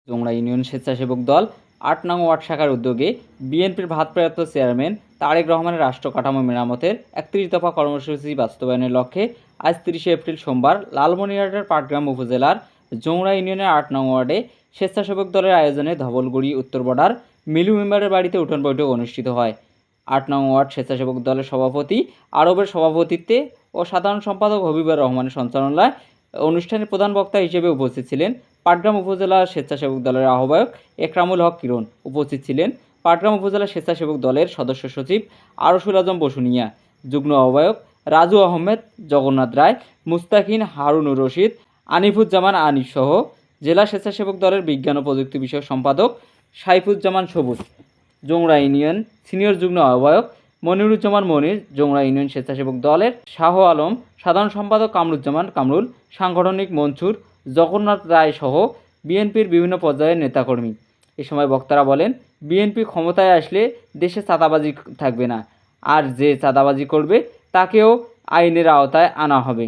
Jongra union স্বেচ্ছাসেবক দল ৮ নং ওয়ার্ড শাখার উদ্যোগে বিএনপির ভারপ্রাপ্ত চেয়ারম্যান তারেক রহমানের রাষ্ট্র কাঠামো মেরামতের ৩১ দফা কর্মসূচি বাস্তবায়নের লক্ষ্যে আজ ৩০ এপ্রিল সোমবার লালমনিরহাটের পাটগ্রাম উপজেলার জোংড়া ইউনিয়নের ৮ নং ওয়ার্ডে স্বেচ্ছাসেবক দলের আয়োজনে ধবলগুড়ি উত্তর বর্ডার মিলু মেম্বারের বাড়িতে উঠোন বৈঠক অনুষ্ঠিত হয়। ৮ নং ওয়ার্ড স্বেচ্ছাসেবক দলের সভাপতি আরবের সভাপতিত্বে ও সাধারণ সম্পাদক হবিবুর রহমানের সঞ্চালনায় অনুষ্ঠানে প্রধান বক্তা হিসেবে উপস্থিত ছিলেন পাটগ্রাম উপজেলা স্বেচ্ছাসেবক দলের আহ্বায়ক একরামুল হক কিরণ। উপস্থিত ছিলেন পাটগ্রাম উপজেলা স্বেচ্ছাসেবক দলের সদস্য সচিব আরশুল আজম বসুনিয়া, যুগ্ম আহ্বায়ক রাজু আহমেদ, জগন্নাথ রায়, মুস্তাকিন, হারুনুর রশিদ, আনিফুজ্জামান আনিফ সহ জেলা স্বেচ্ছাসেবক দলের বিজ্ঞান ও প্রযুক্তি বিষয়ক সম্পাদক সাইফুজ্জামান সবুজ, জোংড়া ইউনিয়ন সিনিয়র যুগ্ম আহ্বায়ক মনিরুজ্জামান মনির, জোংড়া ইউনিয়ন স্বেচ্ছাসেবক দলের শাহ আলম, সাধারণ সম্পাদক কামরুজ্জামান কামরুল, সাংগঠনিক মনসুর, জগন্নাথ রায় সহ বিএনপির বিভিন্ন পর্যায়ের নেতাকর্মী। এ সময় বক্তারা বলেন, বিএনপি ক্ষমতায় আসলে দেশে চাঁদাবাজি থাকবে না, আর যে চাঁদাবাজি করবে তাকেও আইনের আওতায় আনা হবে।